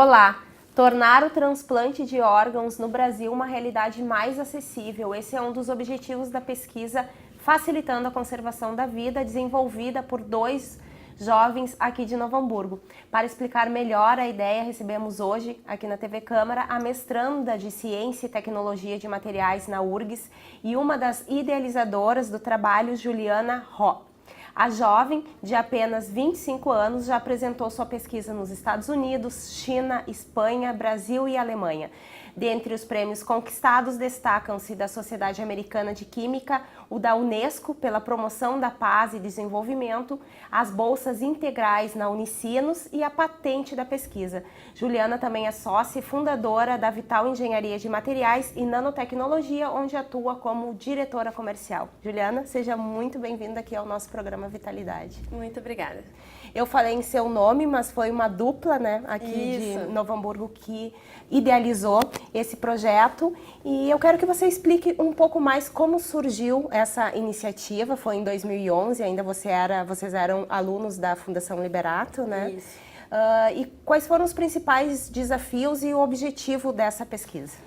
Olá! Tornar o transplante de órgãos no Brasil uma realidade mais acessível. Esse é um dos objetivos da pesquisa Facilitando a Conservação da Vida, desenvolvida por 2 jovens aqui de Novo Hamburgo. Para explicar melhor a ideia, recebemos hoje, aqui na TV Câmara, a mestranda de Ciência e Tecnologia de Materiais na URGS e uma das idealizadoras do trabalho, Juliana Ró. A jovem, de apenas 25 anos, já apresentou sua pesquisa nos Estados Unidos, China, Espanha, Brasil e Alemanha. Dentre os prêmios conquistados, destacam-se da Sociedade Americana de Química, o da Unesco pela promoção da paz e desenvolvimento, as bolsas integrais na Unicinos e a patente da pesquisa. Juliana também é sócia e fundadora da Vital Engenharia de Materiais e Nanotecnologia, onde atua como diretora comercial. Juliana, seja muito bem-vinda aqui ao nosso programa Vitalidade. Muito obrigada. Eu falei em seu nome, mas foi uma dupla, né, aqui de Novo Hamburgo que idealizou esse projeto. E eu quero que você explique um pouco mais como surgiu essa iniciativa. Foi em 2011, ainda vocês eram alunos da Fundação Liberato, né? Isso. E quais foram os principais desafios e o objetivo dessa pesquisa?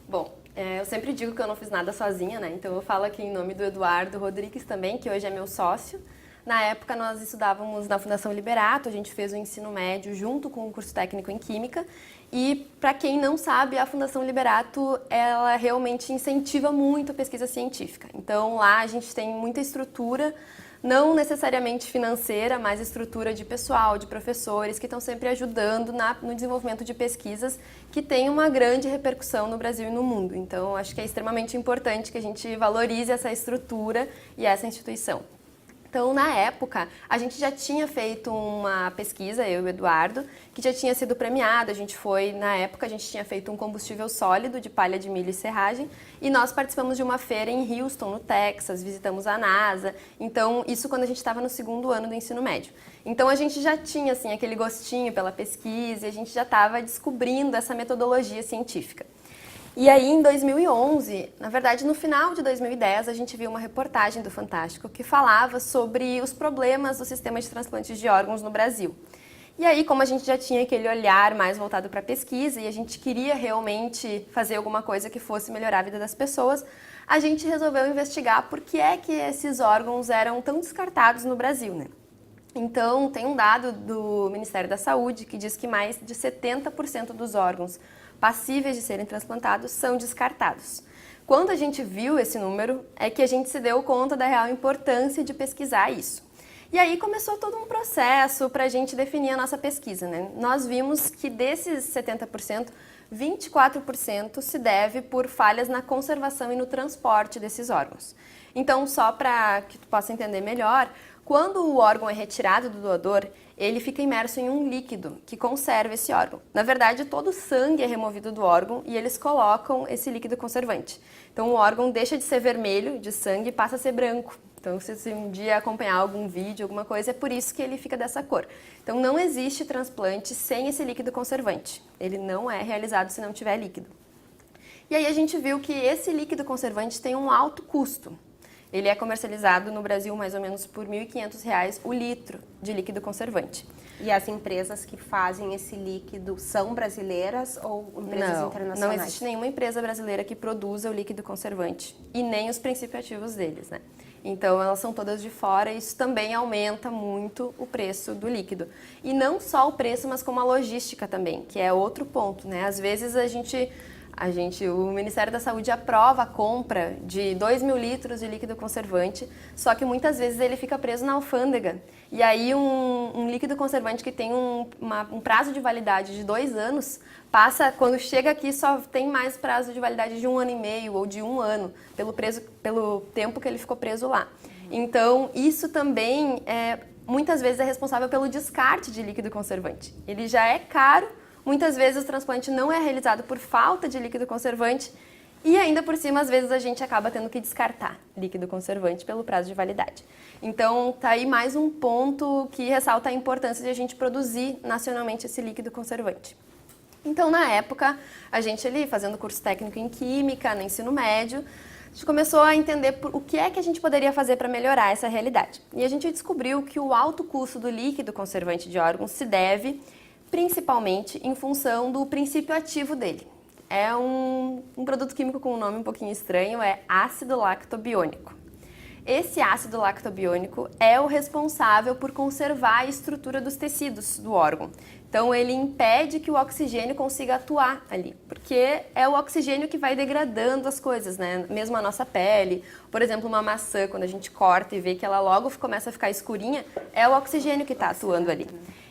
Bom, eu sempre digo que eu não fiz nada sozinha, né? Então eu falo aqui em nome do Eduardo Rodrigues também, que hoje é meu sócio. Na época nós estudávamos na Fundação Liberato, a gente fez o ensino médio junto com o curso técnico em Química. E para quem não sabe, a Fundação Liberato, ela realmente incentiva muito a pesquisa científica. Então lá a gente tem muita estrutura, não necessariamente financeira, mas estrutura de pessoal, de professores que estão sempre ajudando no desenvolvimento de pesquisas que tem uma grande repercussão no Brasil e no mundo. Então acho que é extremamente importante que a gente valorize essa estrutura e essa instituição. Então, na época, a gente já tinha feito uma pesquisa, eu e o Eduardo, que já tinha sido premiada. Na época, a gente tinha feito um combustível sólido de palha de milho e serragem e nós participamos de uma feira em Houston, no Texas, visitamos a NASA. Então, isso quando a gente estava no 2º ano do ensino médio. Então, a gente já tinha, assim, aquele gostinho pela pesquisa e a gente já estava descobrindo essa metodologia científica. E aí, em 2011, na verdade, no final de 2010, a gente viu uma reportagem do Fantástico que falava sobre os problemas do sistema de transplantes de órgãos no Brasil. E aí, como a gente já tinha aquele olhar mais voltado para a pesquisa e a gente queria realmente fazer alguma coisa que fosse melhorar a vida das pessoas, a gente resolveu investigar por que é que esses órgãos eram tão descartados no Brasil, né? Então, tem um dado do Ministério da Saúde que diz que mais de 70% dos órgãos passíveis de serem transplantados são descartados. Quando a gente viu esse número, é que a gente se deu conta da real importância de pesquisar isso. E aí começou todo um processo para a gente definir a nossa pesquisa, né? Nós vimos que desses 70%, 24% se deve por falhas na conservação e no transporte desses órgãos. Então, só para que tu possa entender melhor, quando o órgão é retirado do doador, ele fica imerso em um líquido que conserva esse órgão. Na verdade, todo o sangue é removido do órgão e eles colocam esse líquido conservante. Então, o órgão deixa de ser vermelho, de sangue, e passa a ser branco. Então, se um dia acompanhar algum vídeo, alguma coisa, é por isso que ele fica dessa cor. Então, não existe transplante sem esse líquido conservante. Ele não é realizado se não tiver líquido. E aí a gente viu que esse líquido conservante tem um alto custo. Ele é comercializado no Brasil mais ou menos por R$ 1.500 o litro de líquido conservante. E as empresas que fazem esse líquido são brasileiras ou empresas internacionais? Não existe nenhuma empresa brasileira que produza o líquido conservante e nem os princípios ativos deles, né? Então, elas são todas de fora e isso também aumenta muito o preço do líquido. E não só o preço, mas como a logística também, que é outro ponto, né? Às vezes o Ministério da Saúde aprova a compra de 2.000 litros de líquido conservante, só que muitas vezes ele fica preso na alfândega. E aí um líquido conservante que tem um prazo de validade de 2 anos, quando chega aqui só tem mais prazo de validade de 1 ano e meio ou de 1 ano, pelo tempo que ele ficou preso lá. Então, isso também muitas vezes é responsável pelo descarte de líquido conservante. Ele já é caro. Muitas vezes o transplante não é realizado por falta de líquido conservante e ainda por cima, às vezes, a gente acaba tendo que descartar líquido conservante pelo prazo de validade. Então, tá aí mais um ponto que ressalta a importância de a gente produzir nacionalmente esse líquido conservante. Então, na época, a gente ali fazendo curso técnico em Química, no ensino médio, a gente começou a entender o que é que a gente poderia fazer para melhorar essa realidade. E a gente descobriu que o alto custo do líquido conservante de órgãos se deve principalmente em função do princípio ativo dele. É um produto químico com um nome um pouquinho estranho, é ácido lactobiônico. Esse ácido lactobiônico é o responsável por conservar a estrutura dos tecidos do órgão. Então, ele impede que o oxigênio consiga atuar ali, porque é o oxigênio que vai degradando as coisas, né? Mesmo a nossa pele, por exemplo, uma maçã, quando a gente corta e vê que ela logo começa a ficar escurinha, é o oxigênio que está atuando ali.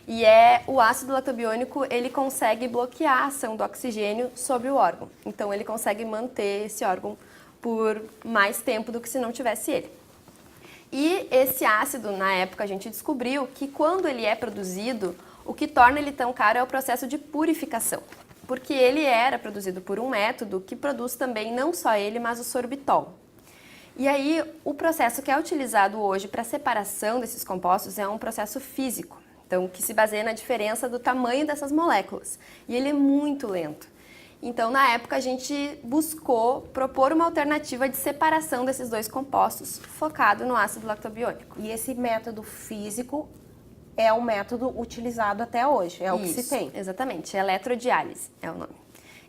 E o ácido lactobiônico, ele consegue bloquear a ação do oxigênio sobre o órgão. Então, ele consegue manter esse órgão por mais tempo do que se não tivesse ele. E esse ácido, na época, a gente descobriu que quando ele é produzido, o que torna ele tão caro é o processo de purificação. Porque ele era produzido por um método que produz também não só ele, mas o sorbitol. E aí, o processo que é utilizado hoje para separação desses compostos é um processo físico. Então, que se baseia na diferença do tamanho dessas moléculas. E ele é muito lento. Então, na época, a gente buscou propor uma alternativa de separação desses dois compostos, focado no ácido lactobiônico. E esse método físico é o método utilizado até hoje, é o que se tem. Exatamente, eletrodiálise é o nome.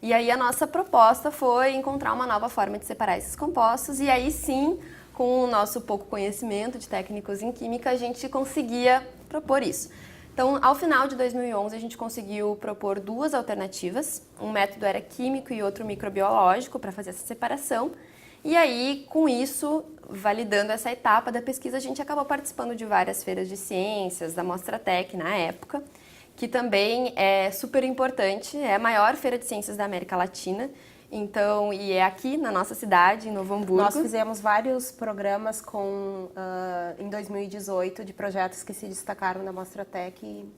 E aí, a nossa proposta foi encontrar uma nova forma de separar esses compostos, e aí sim, com o nosso pouco conhecimento de técnicos em química, a gente conseguia propor isso. Então, ao final de 2011, a gente conseguiu propor duas alternativas. Um método era químico e outro microbiológico para fazer essa separação. E aí, com isso, validando essa etapa da pesquisa, a gente acabou participando de várias feiras de ciências, da Mostratec na época, que também é super importante, é a maior feira de ciências da América Latina. Então, e é aqui na nossa cidade, em Novo Hamburgo. Nós fizemos vários programas em 2018 de projetos que se destacaram na Mostratec e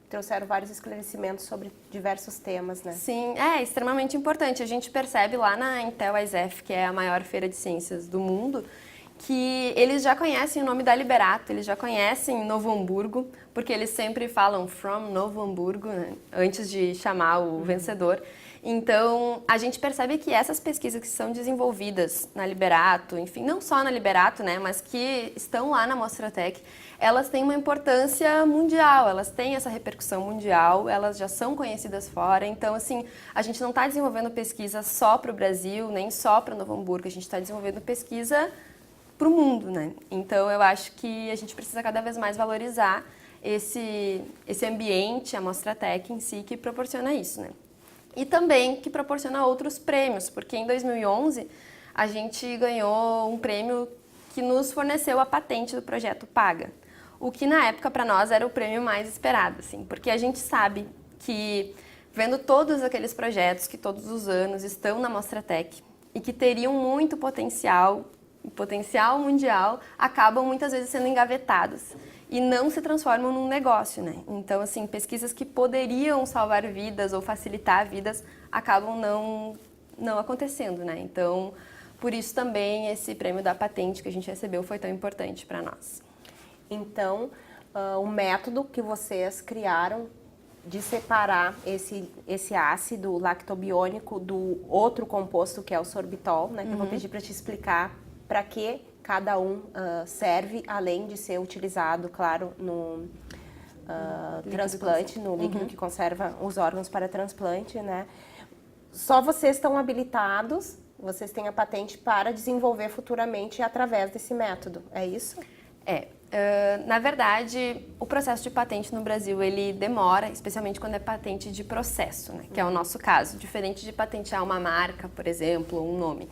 trouxeram vários esclarecimentos sobre diversos temas, né? Sim, é extremamente importante. A gente percebe lá na Intel ISEF, que é a maior feira de ciências do mundo, que eles já conhecem o nome da Liberato, eles já conhecem Novo Hamburgo, porque eles sempre falam from Novo Hamburgo, né, antes de chamar o vencedor. Então, a gente percebe que essas pesquisas que são desenvolvidas na Liberato, enfim, não só na Liberato, né, mas que estão lá na Mostratec, elas têm uma importância mundial, elas têm essa repercussão mundial, elas já são conhecidas fora. Então, assim, a gente não está desenvolvendo pesquisa só para o Brasil, nem só para Novo Hamburgo, a gente está desenvolvendo pesquisa para o mundo, né? Então, eu acho que a gente precisa cada vez mais valorizar esse ambiente, a Mostratec em si, que proporciona isso, né? E também que proporciona outros prêmios, porque em 2011 a gente ganhou um prêmio que nos forneceu a patente do projeto Paga, o que na época para nós era o prêmio mais esperado, assim, porque a gente sabe que vendo todos aqueles projetos que todos os anos estão na Mostratec e que teriam muito potencial mundial, acabam muitas vezes sendo engavetados e não se transformam num negócio, né? Então, assim, pesquisas que poderiam salvar vidas ou facilitar vidas acabam não acontecendo, né? Então, por isso também esse prêmio da patente que a gente recebeu foi tão importante para nós. Então, o método que vocês criaram de separar esse ácido lactobiônico do outro composto que é o sorbitol, né? Que eu vou pedir para te explicar para que cada um serve, além de ser utilizado, claro, no transplante, no líquido que conserva os órgãos para transplante, né? Só vocês estão habilitados, vocês têm a patente para desenvolver futuramente através desse método, é isso? Na verdade, o processo de patente no Brasil, ele demora, especialmente quando é patente de processo, né? Que é o nosso caso, diferente de patentear uma marca, por exemplo, ou um nome.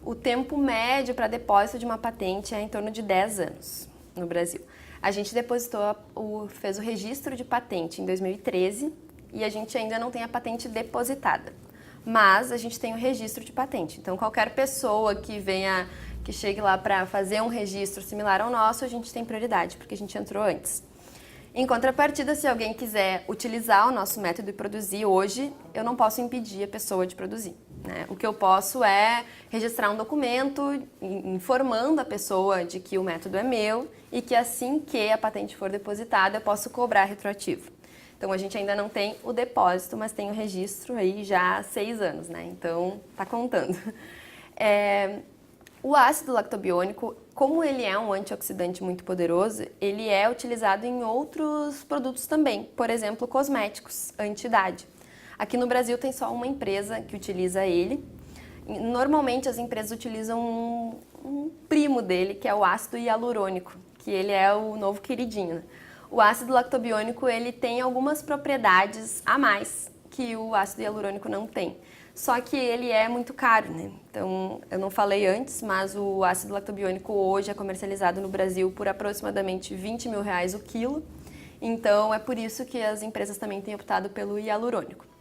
O tempo médio para depósito de uma patente é em torno de 10 anos no Brasil. A gente fez o registro de patente em 2013 e a gente ainda não tem a patente depositada, mas a gente tem o registro de patente. Então, qualquer pessoa que chegue lá para fazer um registro similar ao nosso, a gente tem prioridade, porque a gente entrou antes. Em contrapartida, se alguém quiser utilizar o nosso método e produzir hoje, eu não posso impedir a pessoa de produzir, né? O que eu posso é registrar um documento informando a pessoa de que o método é meu e que assim que a patente for depositada, eu posso cobrar retroativo. Então, a gente ainda não tem o depósito, mas tem o registro aí já há 6 anos, né? Então, tá contando. O ácido lactobiônico, como ele é um antioxidante muito poderoso, ele é utilizado em outros produtos também, por exemplo, cosméticos, anti-idade. Aqui no Brasil tem só uma empresa que utiliza ele. Normalmente as empresas utilizam um primo dele, que é o ácido hialurônico, que ele é o novo queridinho, né? O ácido lactobiônico, ele tem algumas propriedades a mais que o ácido hialurônico não tem. Só que ele é muito caro, né? Então, eu não falei antes, mas o ácido lactobiônico hoje é comercializado no Brasil por aproximadamente R$20 mil o quilo. Então, é por isso que as empresas também têm optado pelo hialurônico.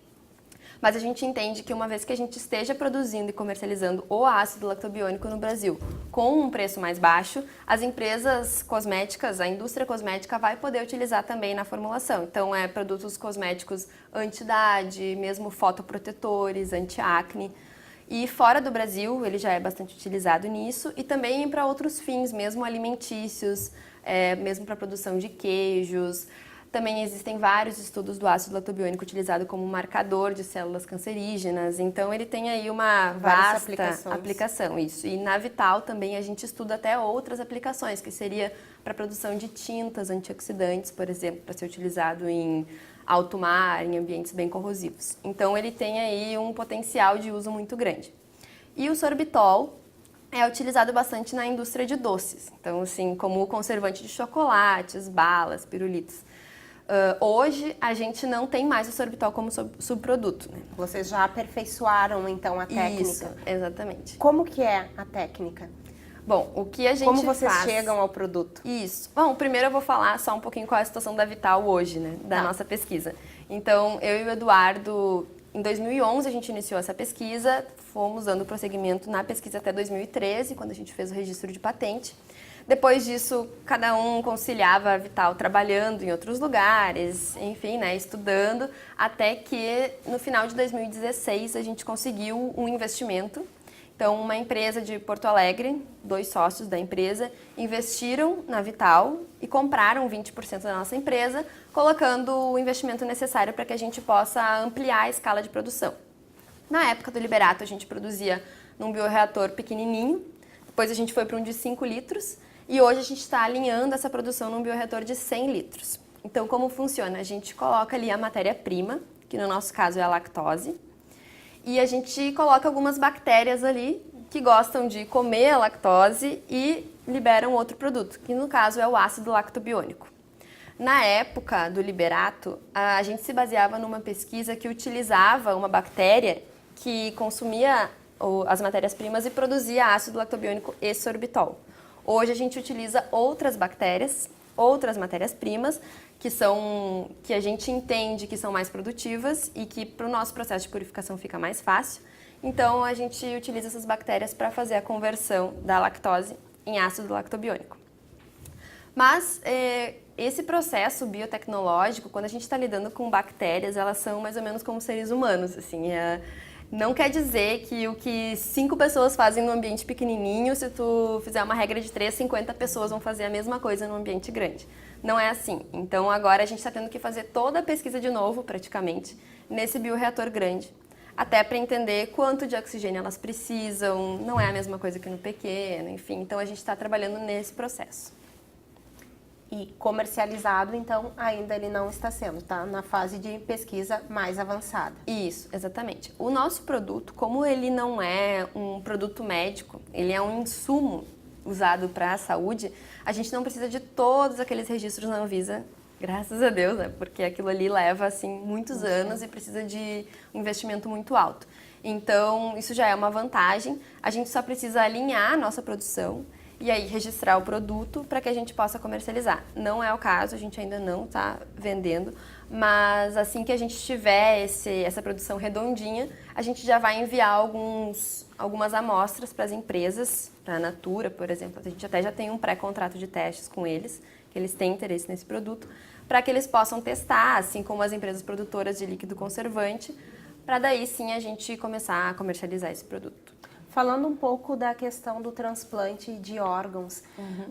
Mas a gente entende que uma vez que a gente esteja produzindo e comercializando o ácido lactobiônico no Brasil com um preço mais baixo, as empresas cosméticas, a indústria cosmética vai poder utilizar também na formulação. Então, produtos cosméticos anti-idade, mesmo fotoprotetores, anti-acne. E fora do Brasil, ele já é bastante utilizado nisso e também para outros fins, mesmo alimentícios, mesmo para produção de queijos. Também existem vários estudos do ácido lactobiônico utilizado como marcador de células cancerígenas, então ele tem aí uma vasta aplicação, isso. E na Vital também a gente estuda até outras aplicações, que seria para produção de tintas antioxidantes, por exemplo, para ser utilizado em alto mar, em ambientes bem corrosivos. Então ele tem aí um potencial de uso muito grande. E o sorbitol é utilizado bastante na indústria de doces, então assim, como conservante de chocolates, balas, pirulitos. Hoje, a gente não tem mais o sorbitol como subproduto, né? Vocês já aperfeiçoaram, então, a técnica? Isso, exatamente. Como que é a técnica? Bom, o que a gente Como vocês chegam ao produto? Isso. Bom, primeiro eu vou falar só um pouquinho qual é a situação da Vital hoje, né? Da nossa pesquisa. Então, eu e o Eduardo, em 2011 a gente iniciou essa pesquisa, fomos dando prosseguimento na pesquisa até 2013, quando a gente fez o registro de patente. Depois disso, cada um conciliava a Vital trabalhando em outros lugares, enfim, né, estudando, até que no final de 2016 a gente conseguiu um investimento. Então, uma empresa de Porto Alegre, 2 sócios da empresa, investiram na Vital e compraram 20% da nossa empresa, colocando o investimento necessário para que a gente possa ampliar a escala de produção. Na época do Liberato, a gente produzia num bioreator pequenininho, depois a gente foi para um de 5 litros, e hoje a gente está alinhando essa produção num bioreator de 100 litros. Então, como funciona? A gente coloca ali a matéria-prima, que no nosso caso é a lactose, e a gente coloca algumas bactérias ali que gostam de comer a lactose e liberam outro produto, que no caso é o ácido lactobiônico. Na época do Liberato, a gente se baseava numa pesquisa que utilizava uma bactéria que consumia as matérias-primas e produzia ácido lactobiônico e sorbitol. Hoje a gente utiliza outras bactérias, outras matérias-primas, que a gente entende que são mais produtivas e que para o nosso processo de purificação fica mais fácil. Então a gente utiliza essas bactérias para fazer a conversão da lactose em ácido lactobiônico. Mas esse processo biotecnológico, quando a gente está lidando com bactérias, elas são mais ou menos como seres humanos, assim, não quer dizer que o que 5 pessoas fazem num ambiente pequenininho, se tu fizer uma regra de 3, 50 pessoas vão fazer a mesma coisa num ambiente grande. Não é assim. Então agora a gente está tendo que fazer toda a pesquisa de novo, praticamente, nesse bioreator grande. Até para entender quanto de oxigênio elas precisam, não é a mesma coisa que no pequeno, enfim. Então a gente está trabalhando nesse processo. E comercializado, então, ainda ele não está sendo, tá? Na fase de pesquisa mais avançada. Isso, exatamente. O nosso produto, como ele não é um produto médico, ele é um insumo usado para a saúde, a gente não precisa de todos aqueles registros na Anvisa, graças a Deus, né? Porque aquilo ali leva, assim, muitos anos e precisa de um investimento muito alto. Então, isso já é uma vantagem. A gente só precisa alinhar a nossa produção e aí registrar o produto para que a gente possa comercializar. Não é o caso, a gente ainda não está vendendo, mas assim que a gente tiver essa produção redondinha, a gente já vai enviar algumas amostras para as empresas, para a Natura, por exemplo. A gente até já tem um pré-contrato de testes com eles, que eles têm interesse nesse produto, para que eles possam testar, assim como as empresas produtoras de líquido conservante, para daí sim a gente começar a comercializar esse produto. Falando um pouco da questão do transplante de órgãos,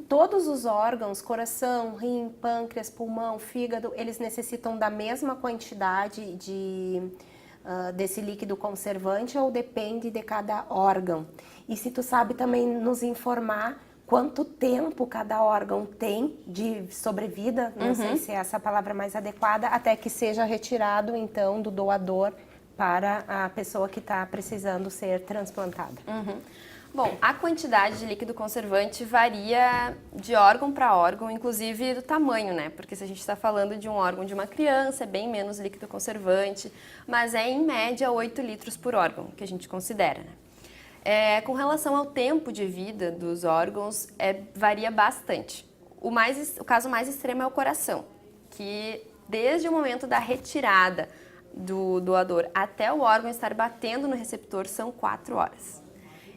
todos os órgãos, coração, rim, pâncreas, pulmão, fígado, eles necessitam da mesma quantidade desse líquido conservante ou depende de cada órgão? E se tu sabe também nos informar quanto tempo cada órgão tem de sobrevida, não sei se é essa a palavra mais adequada, até que seja retirado, então, do doador para a pessoa que está precisando ser transplantada. Bom, a quantidade de líquido conservante varia de órgão para órgão, inclusive do tamanho, né? Porque se a gente está falando de um órgão de uma criança, é bem menos líquido conservante, mas é em média 8 litros por órgão, que a gente considera, né? Com relação ao tempo de vida dos órgãos, varia bastante. O caso mais extremo é o coração, que desde o momento da retirada do doador até o órgão estar batendo no receptor são 4 horas.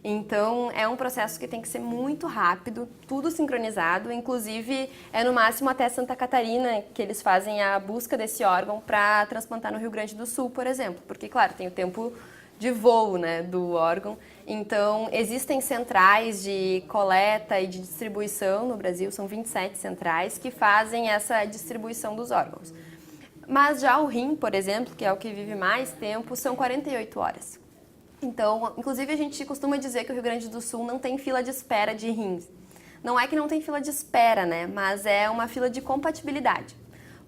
Então, é um processo que tem que ser muito rápido, tudo sincronizado, inclusive é no máximo até Santa Catarina que eles fazem a busca desse órgão para transplantar no Rio Grande do Sul, por exemplo, porque, claro, tem o tempo de voo, né, do órgão. Então, existem centrais de coleta e de distribuição no Brasil, são 27 centrais que fazem essa distribuição dos órgãos. Mas já o rim, por exemplo, que é o que vive mais tempo, são 48 horas. Então, inclusive a gente costuma dizer que o Rio Grande do Sul não tem fila de espera de rins. Não é que não tem fila de espera, né? Mas é uma fila de compatibilidade.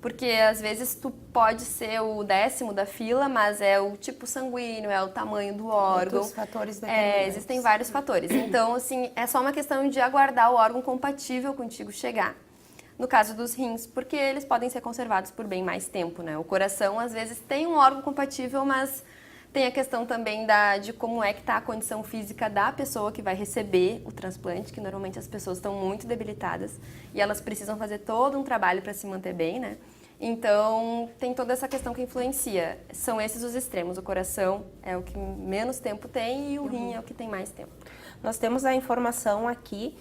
Porque às vezes tu pode ser o 10º da fila, mas é o tipo sanguíneo, é o tamanho do órgão. Outros fatores determinantes. Existem vários fatores. Então, assim, é só uma questão de aguardar o órgão compatível contigo chegar. No caso dos rins, porque eles podem ser conservados por bem mais tempo, né? O coração, às vezes, tem um órgão compatível, mas tem a questão também de como é que está a condição física da pessoa que vai receber o transplante, que normalmente as pessoas estão muito debilitadas e elas precisam fazer todo um trabalho para se manter bem, né? Então, tem toda essa questão que influencia. São esses os extremos. O coração é o que menos tempo tem e o rim é o que tem mais tempo. Nós temos a informação aqui,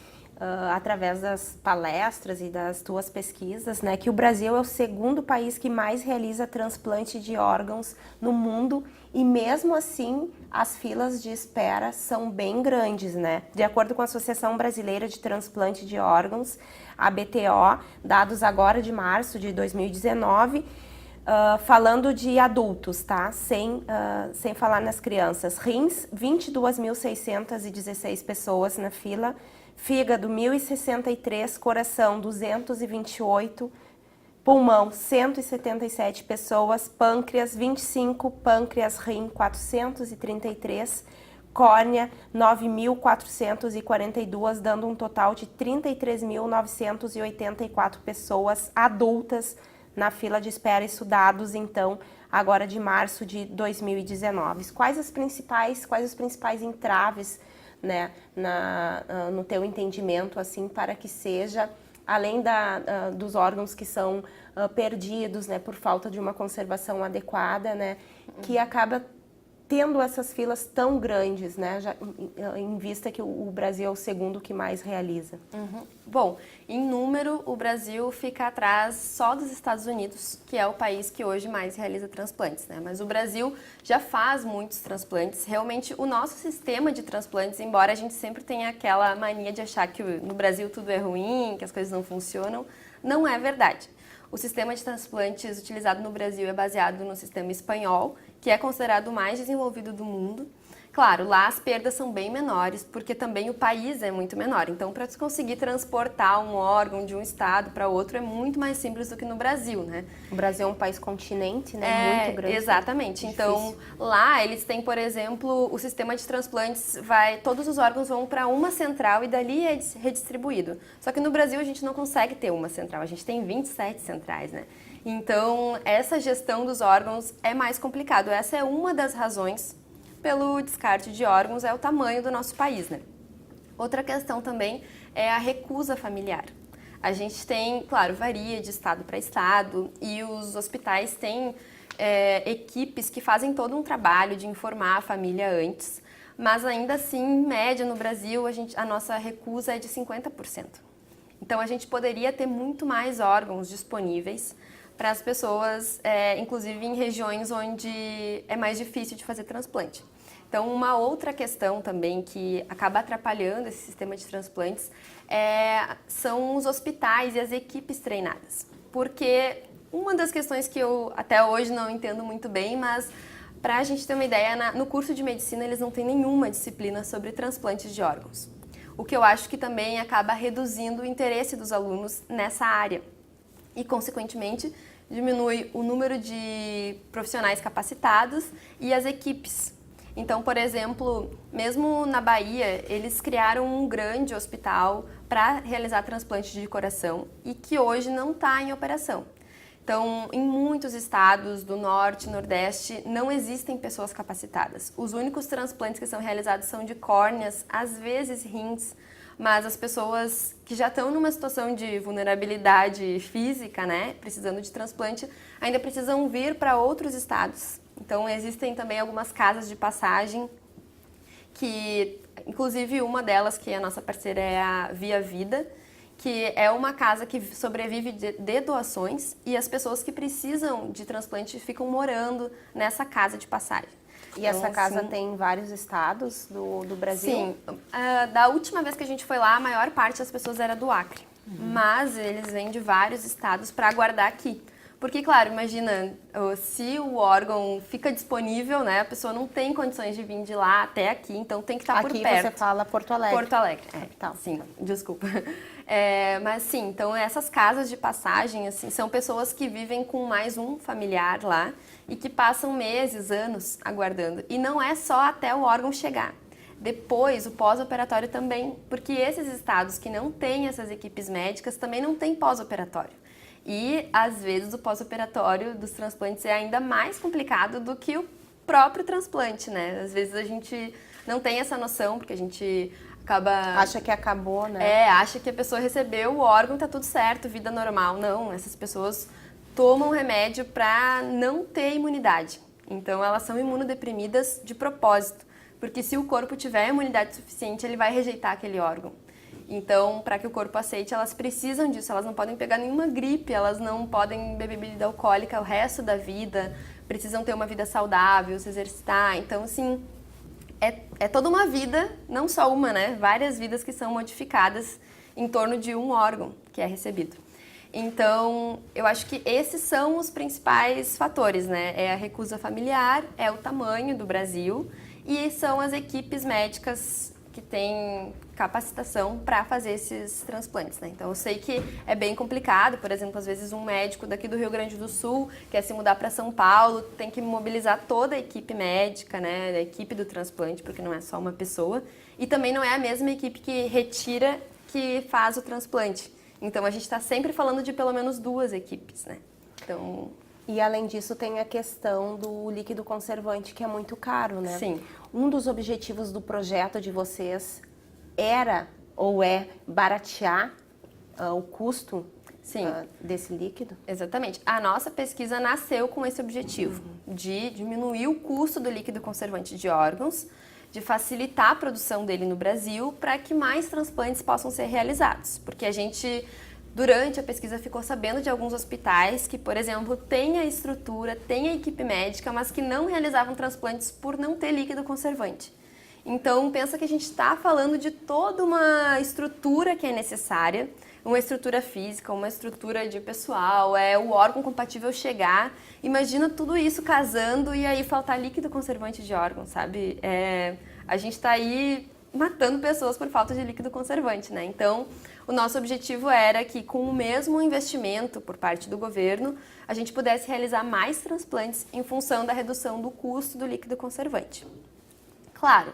através das palestras e das tuas pesquisas, né, que o Brasil é o segundo país que mais realiza transplante de órgãos no mundo e mesmo assim as filas de espera são bem grandes, né? De acordo com a Associação Brasileira de Transplante de Órgãos, a BTO, dados agora de março de 2019, falando de adultos, tá? Sem falar nas crianças. Rins, 22.616 pessoas na fila. Fígado, 1.063, coração, 228, pulmão, 177 pessoas, pâncreas, 25, pâncreas, rim, 433, córnea, 9.442, dando um total de 33.984 pessoas adultas na fila de espera, isso dados, então, agora de março de 2019. Quais os principais entraves, né, no teu entendimento, assim, para que seja, além dos órgãos que são perdidos, né, por falta de uma conservação adequada, né, que acaba tendo essas filas tão grandes, né, já, em vista que o Brasil é o segundo que mais realiza? Bom, em número, o Brasil fica atrás só dos Estados Unidos, que é o país que hoje mais realiza transplantes, né? Mas o Brasil já faz muitos transplantes. Realmente, o nosso sistema de transplantes, embora a gente sempre tenha aquela mania de achar que no Brasil tudo é ruim, que as coisas não funcionam, não é verdade. O sistema de transplantes utilizado no Brasil é baseado no sistema espanhol, que é considerado o mais desenvolvido do mundo. Claro, lá as perdas são bem menores, porque também o país é muito menor. Então, para você conseguir transportar um órgão de um estado para outro é muito mais simples do que no Brasil, né? O Brasil é um país continente, né? Muito grande. Exatamente. Então, lá eles têm, por exemplo, o sistema de transplantes, todos os órgãos vão para uma central e dali é redistribuído. Só que no Brasil a gente não consegue ter uma central, a gente tem 27 centrais, né? Então, essa gestão dos órgãos é mais complicado. Essa é uma das razões pelo descarte de órgãos, é o tamanho do nosso país, né? Outra questão também é a recusa familiar. A gente tem, claro, varia de estado para estado e os hospitais têm equipes que fazem todo um trabalho de informar a família antes, mas ainda assim, em média no Brasil, a nossa recusa é de 50%. Então a gente poderia ter muito mais órgãos disponíveis para as pessoas, inclusive em regiões onde é mais difícil de fazer transplante. Então, uma outra questão também que acaba atrapalhando esse sistema de transplantes são os hospitais e as equipes treinadas. Porque uma das questões que eu até hoje não entendo muito bem, mas para a gente ter uma ideia, no curso de medicina eles não têm nenhuma disciplina sobre transplantes de órgãos. o que eu acho que também acaba reduzindo o interesse dos alunos nessa área e, consequentemente, diminui o número de profissionais capacitados e as equipes. Então, por exemplo, mesmo na Bahia, eles criaram um grande hospital para realizar transplante de coração e que hoje não está em operação. Então, em muitos estados do norte e nordeste, não existem pessoas capacitadas. Os únicos transplantes que são realizados são de córneas, às vezes rins, mas as pessoas que já estão numa situação de vulnerabilidade física, né, precisando de transplante, ainda precisam vir para outros estados. Então, existem também algumas casas de passagem que, inclusive uma delas, que é a nossa parceira, é a Via Vida, que é uma casa que sobrevive de doações e as pessoas que precisam de transplante ficam morando nessa casa de passagem. E essa casa tem em vários estados do Brasil? Sim. Da última vez que a gente foi lá, a maior parte das pessoas era do Acre. Mas eles vêm de vários estados para aguardar aqui. Porque, claro, imagina, se o órgão fica disponível, né, a pessoa não tem condições de vir de lá até aqui, então tem que estar por perto. Aqui você fala Porto Alegre. Porto Alegre, capital. Sim, desculpa. Mas sim, então essas casas de passagem, assim, são pessoas que vivem com mais um familiar lá e que passam meses, anos aguardando. E não é só até o órgão chegar. Depois, o pós-operatório também, porque esses estados que não têm essas equipes médicas também não têm pós-operatório. E, às vezes, o pós-operatório dos transplantes é ainda mais complicado do que o próprio transplante, né? Às vezes a gente não tem essa noção, porque a gente acaba... Acha que acabou, né? Acha que a pessoa recebeu o órgão, tá tudo certo, vida normal. Não, essas pessoas tomam remédio para não ter imunidade. Então, elas são imunodeprimidas de propósito, porque se o corpo tiver imunidade suficiente, ele vai rejeitar aquele órgão. Então, para que o corpo aceite, elas precisam disso. Elas não podem pegar nenhuma gripe, elas não podem beber bebida alcoólica o resto da vida, precisam ter uma vida saudável, se exercitar. Então, assim, é toda uma vida, não só uma, né? Várias vidas que são modificadas em torno de um órgão que é recebido. Então, eu acho que esses são os principais fatores, né? É a recusa familiar, é o tamanho do Brasil e são as equipes médicas que têm capacitação para fazer esses transplantes, né? Então, eu sei que é bem complicado, por exemplo, às vezes um médico daqui do Rio Grande do Sul quer se mudar para São Paulo, tem que mobilizar toda a equipe médica, né? A equipe do transplante, porque não é só uma pessoa. E também não é a mesma equipe que retira que faz o transplante. Então, a gente está sempre falando de pelo menos 2 equipes, né? Então... E além disso tem a questão do líquido conservante, que é muito caro, né? Sim. Um dos objetivos do projeto de vocês era ou é baratear o custo desse líquido? Exatamente. A nossa pesquisa nasceu com esse objetivo, de diminuir o custo do líquido conservante de órgãos, de facilitar a produção dele no Brasil para que mais transplantes possam ser realizados. Porque a gente... Durante a pesquisa ficou sabendo de alguns hospitais que, por exemplo, têm a estrutura, têm a equipe médica, mas que não realizavam transplantes por não ter líquido conservante. Então, pensa que a gente está falando de toda uma estrutura que é necessária, uma estrutura física, uma estrutura de pessoal, o órgão compatível chegar. Imagina tudo isso casando e aí faltar líquido conservante de órgão, sabe? A gente está aí matando pessoas por falta de líquido conservante, né? Então, o nosso objetivo era que, com o mesmo investimento por parte do governo, a gente pudesse realizar mais transplantes em função da redução do custo do líquido conservante. Claro,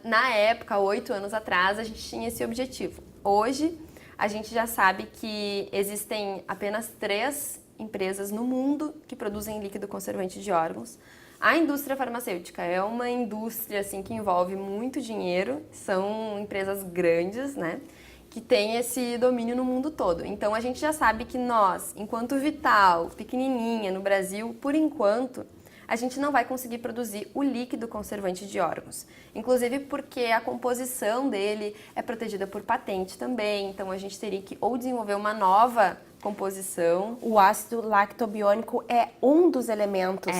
na época, 8 anos atrás, a gente tinha esse objetivo. Hoje, a gente já sabe que existem apenas 3 empresas no mundo que produzem líquido conservante de órgãos. A indústria farmacêutica é uma indústria assim, que envolve muito dinheiro, são empresas grandes, né, que têm esse domínio no mundo todo. Então, a gente já sabe que nós, enquanto Vital, pequenininha no Brasil, por enquanto, a gente não vai conseguir produzir o líquido conservante de órgãos. Inclusive porque a composição dele é protegida por patente também, então a gente teria que ou desenvolver uma nova composição. O ácido lactobiônico é um dos elementos.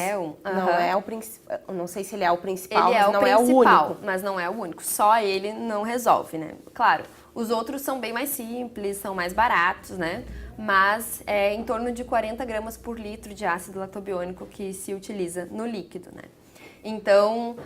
Não é o principal. Não sei se ele é o principal, mas não é o único. Mas não é o único. Só ele não resolve, né? Claro, os outros são bem mais simples, são mais baratos, né? Mas é em torno de 40 gramas por litro de ácido lactobiônico que se utiliza no líquido, né? Então,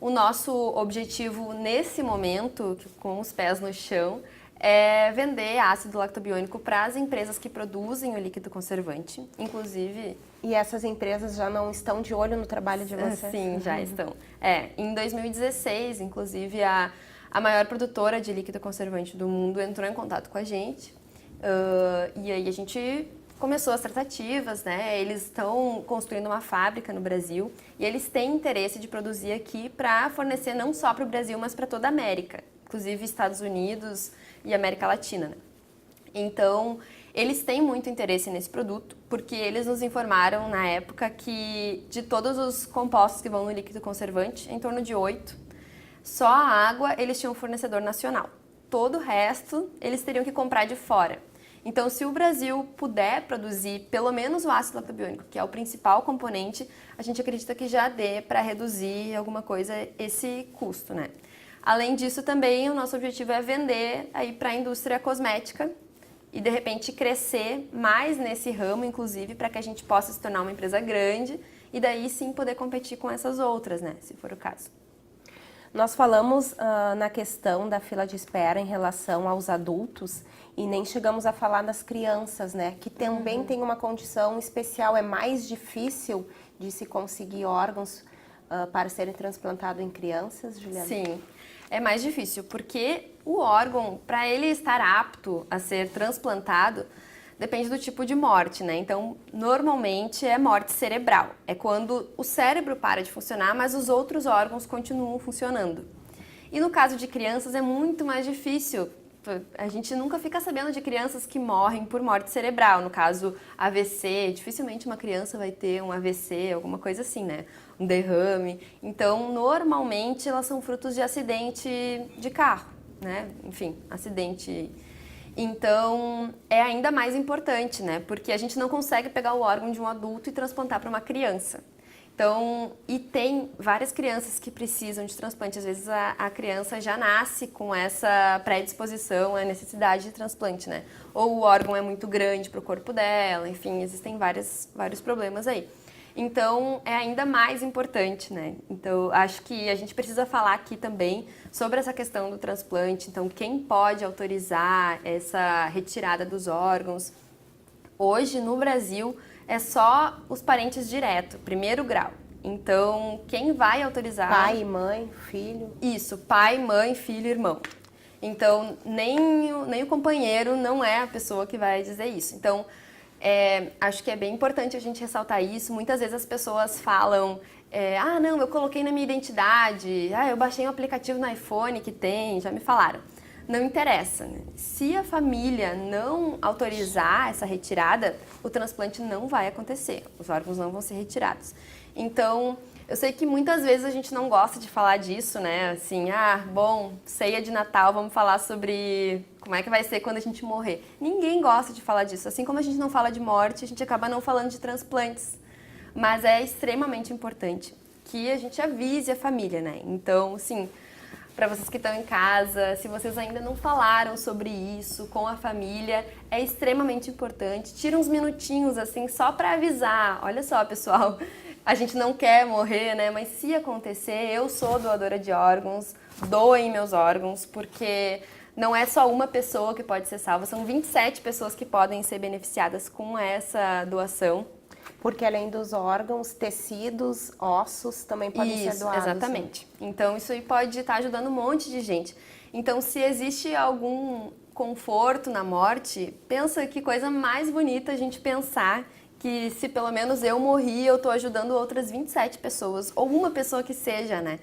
o nosso objetivo nesse momento, com os pés no chão, é vender ácido lactobiônico para as empresas que produzem o líquido conservante, inclusive... E essas empresas já não estão de olho no trabalho de vocês? Sim, já estão. Em 2016, inclusive, a maior produtora de líquido conservante do mundo entrou em contato com a gente. E aí a gente começou as tratativas, né? Eles estão construindo uma fábrica no Brasil e eles têm interesse de produzir aqui para fornecer não só para o Brasil, mas para toda a América, inclusive Estados Unidos e América Latina, né? Então, eles têm muito interesse nesse produto, porque eles nos informaram na época que de todos os compostos que vão no líquido conservante, em torno de 8, só a água eles tinham um fornecedor nacional. Todo o resto eles teriam que comprar de fora. Então, se o Brasil puder produzir pelo menos o ácido lactobiônico, que é o principal componente, a gente acredita que já dê para reduzir alguma coisa esse custo, né? Além disso, também o nosso objetivo é vender aí para a indústria cosmética e, de repente, crescer mais nesse ramo, inclusive, para que a gente possa se tornar uma empresa grande e daí sim poder competir com essas outras, né? Se for o caso. Nós falamos na questão da fila de espera em relação aos adultos e nem chegamos a falar das crianças, né? Que também tem uma condição especial, é mais difícil de se conseguir órgãos para serem transplantados em crianças, Juliana? Sim, é mais difícil, porque o órgão, para ele estar apto a ser transplantado, depende do tipo de morte, né? Então, normalmente é morte cerebral. É quando o cérebro para de funcionar, mas os outros órgãos continuam funcionando. E no caso de crianças é muito mais difícil. A gente nunca fica sabendo de crianças que morrem por morte cerebral. No caso, AVC, dificilmente uma criança vai ter um AVC, alguma coisa assim, né? Um derrame. Então, normalmente elas são frutos de acidente de carro, né? Enfim, acidente. Então, é ainda mais importante, né? Porque a gente não consegue pegar o órgão de um adulto e transplantar para uma criança. Então, e tem várias crianças que precisam de transplante. Às vezes a criança já nasce com essa predisposição à necessidade de transplante, né? Ou o órgão é muito grande para o corpo dela, enfim, existem vários problemas aí. Então, é ainda mais importante, né? Então, acho que a gente precisa falar aqui também sobre essa questão do transplante. Então, quem pode autorizar essa retirada dos órgãos? Hoje, no Brasil, é só os parentes direto, primeiro grau. Então, quem vai autorizar... Pai, mãe, filho. Isso, pai, mãe, filho, irmão. Então, nem o companheiro não é a pessoa que vai dizer isso. Então, acho que é bem importante a gente ressaltar isso. Muitas vezes as pessoas falam, não, eu coloquei na minha identidade, eu baixei um aplicativo no iPhone que tem, já me falaram. Não interessa, né? Se a família não autorizar essa retirada, o transplante não vai acontecer, os órgãos não vão ser retirados. Então, eu sei que muitas vezes a gente não gosta de falar disso, né? Assim, bom, ceia de Natal, vamos falar sobre como é que vai ser quando a gente morrer. Ninguém gosta de falar disso. Assim como a gente não fala de morte, a gente acaba não falando de transplantes. Mas é extremamente importante que a gente avise a família, né? Então, assim, para vocês que estão em casa, se vocês ainda não falaram sobre isso com a família, é extremamente importante. Tira uns minutinhos, assim, só para avisar. Olha só, pessoal, a gente não quer morrer, né? Mas se acontecer, eu sou doadora de órgãos, doem meus órgãos, porque não é só uma pessoa que pode ser salva, são 27 pessoas que podem ser beneficiadas com essa doação. Porque além dos órgãos, tecidos, ossos também podem ser doados. Exatamente. Né? Então, isso aí pode estar ajudando um monte de gente. Então, se existe algum conforto na morte, pensa que coisa mais bonita a gente pensar que se pelo menos eu morri, eu estou ajudando outras 27 pessoas, ou uma pessoa que seja, né?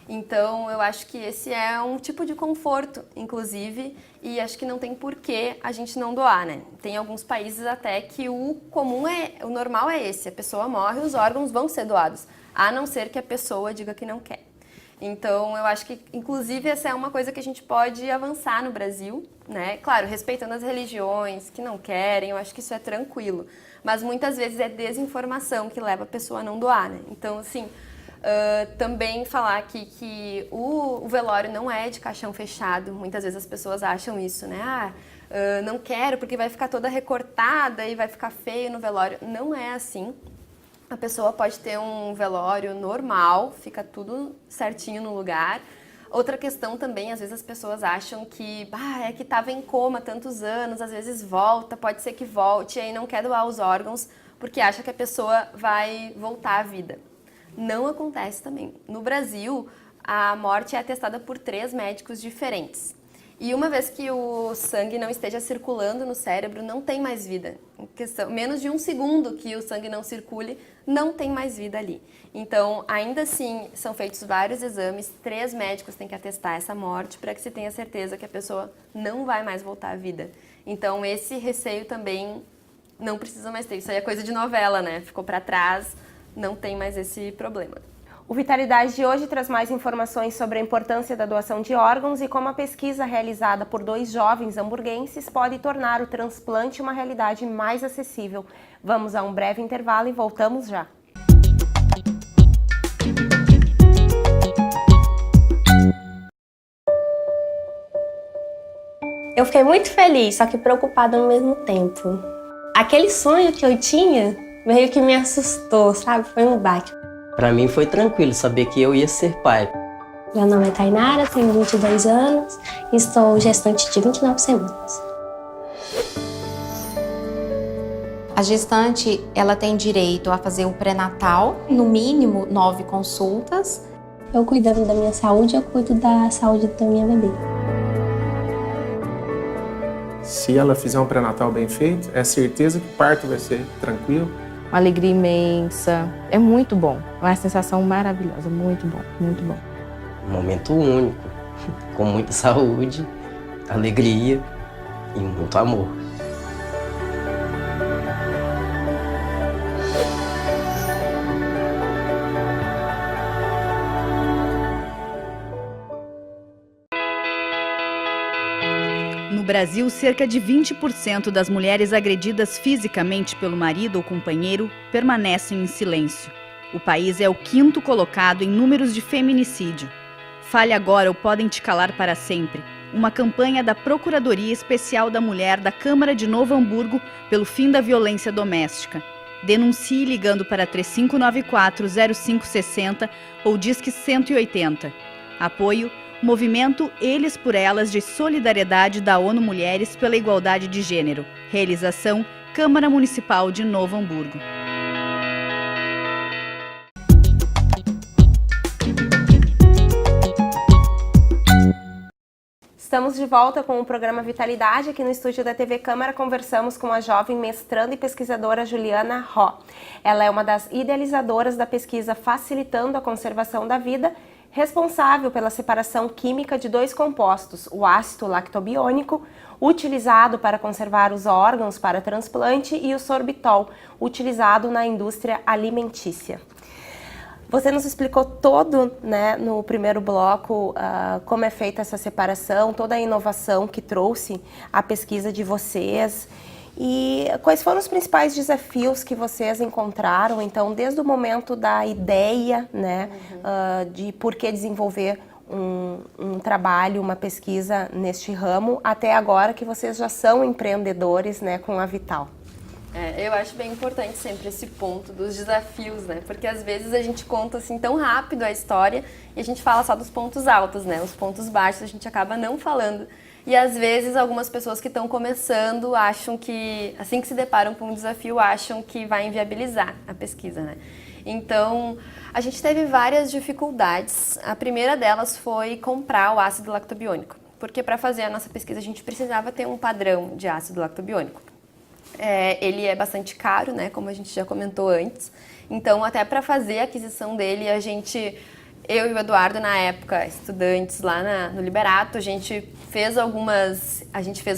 Então, eu acho que esse é um tipo de conforto, inclusive, e acho que não tem porquê a gente não doar, né? Tem alguns países até que o normal é esse, a pessoa morre, os órgãos vão ser doados, a não ser que a pessoa diga que não quer. Então, eu acho que, inclusive, essa é uma coisa que a gente pode avançar no Brasil, né? Claro, respeitando as religiões que não querem, eu acho que isso é tranquilo. Mas muitas vezes é desinformação que leva a pessoa a não doar, né? Então, assim... também falar aqui que o velório não é de caixão fechado. Muitas vezes as pessoas acham isso, né? Não quero porque vai ficar toda recortada e vai ficar feio no velório. Não é assim. a pessoa pode ter um velório normal, fica tudo certinho no lugar. Outra questão também, às vezes as pessoas acham que é que estava em coma tantos anos, às vezes volta, pode ser que volte, e aí não quer doar os órgãos porque acha que a pessoa vai voltar à vida. Não acontece também. No Brasil, a morte é atestada por 3 médicos diferentes. E uma vez que o sangue não esteja circulando no cérebro, não tem mais vida. Em questão, menos de 1 segundo que o sangue não circule, não tem mais vida ali. Então, ainda assim, são feitos vários exames, 3 médicos têm que atestar essa morte para que se tenha certeza que a pessoa não vai mais voltar à vida. Então, esse receio também não precisa mais ter. Isso aí é coisa de novela, né? Ficou para trás, não tem mais esse problema. O Vitalidade de hoje traz mais informações sobre a importância da doação de órgãos e como a pesquisa realizada por 2 jovens hamburguenses pode tornar o transplante uma realidade mais acessível. Vamos a um breve intervalo e voltamos já. Eu fiquei muito feliz, só que preocupada ao mesmo tempo. Aquele sonho que eu tinha meio que me assustou, sabe? Foi um baque. Para mim foi tranquilo saber que eu ia ser pai. Meu nome é Tainara, tenho 22 anos e estou gestante de 29 semanas. A gestante, ela tem direito a fazer o pré-natal, no mínimo 9 consultas. Eu cuidando da minha saúde, eu cuido da saúde da minha bebê. Se ela fizer um pré-natal bem feito, é certeza que o parto vai ser tranquilo. Uma alegria imensa, é muito bom, é uma sensação maravilhosa, muito bom, muito bom. Um momento único, com muita saúde, alegria e muito amor. No Brasil, cerca de 20% das mulheres agredidas fisicamente pelo marido ou companheiro permanecem em silêncio. O país é o 5º colocado em números de feminicídio. Fale agora ou podem te calar para sempre. Uma campanha da Procuradoria Especial da Mulher da Câmara de Novo Hamburgo pelo fim da violência doméstica. Denuncie ligando para 3594-0560 ou Disque 180. Apoio Movimento Eles por Elas de Solidariedade da ONU Mulheres pela Igualdade de Gênero. Realização Câmara Municipal de Novo Hamburgo. Estamos de volta com o programa Vitalidade. Aqui no estúdio da TV Câmara conversamos com a jovem mestranda e pesquisadora Juliana Ró. Ela é uma das idealizadoras da pesquisa Facilitando a Conservação da Vida, responsável pela separação química de 2 compostos, o ácido lactobiônico, utilizado para conservar os órgãos para transplante, e o sorbitol, utilizado na indústria alimentícia. Você nos explicou todo, né, no primeiro bloco, como é feita essa separação, toda a inovação que trouxe a pesquisa de vocês. E quais foram os principais desafios que vocês encontraram, então, desde o momento da ideia, né, de por que desenvolver um trabalho, uma pesquisa neste ramo, até agora que vocês já são empreendedores, né, com a Vital? Eu acho bem importante sempre esse ponto dos desafios, né? Porque às vezes a gente conta assim tão rápido a história e a gente fala só dos pontos altos, né? Os pontos baixos a gente acaba não falando. E às vezes algumas pessoas que estão começando acham que, assim que se deparam com um desafio, acham que vai inviabilizar a pesquisa, né? Então, a gente teve várias dificuldades. A primeira delas foi comprar o ácido lactobiônico, porque para fazer a nossa pesquisa a gente precisava ter um padrão de ácido lactobiônico. Ele é bastante caro, né, como a gente já comentou antes. Então, até para fazer a aquisição dele, eu e o Eduardo, na época, estudantes lá no Liberato, a gente fez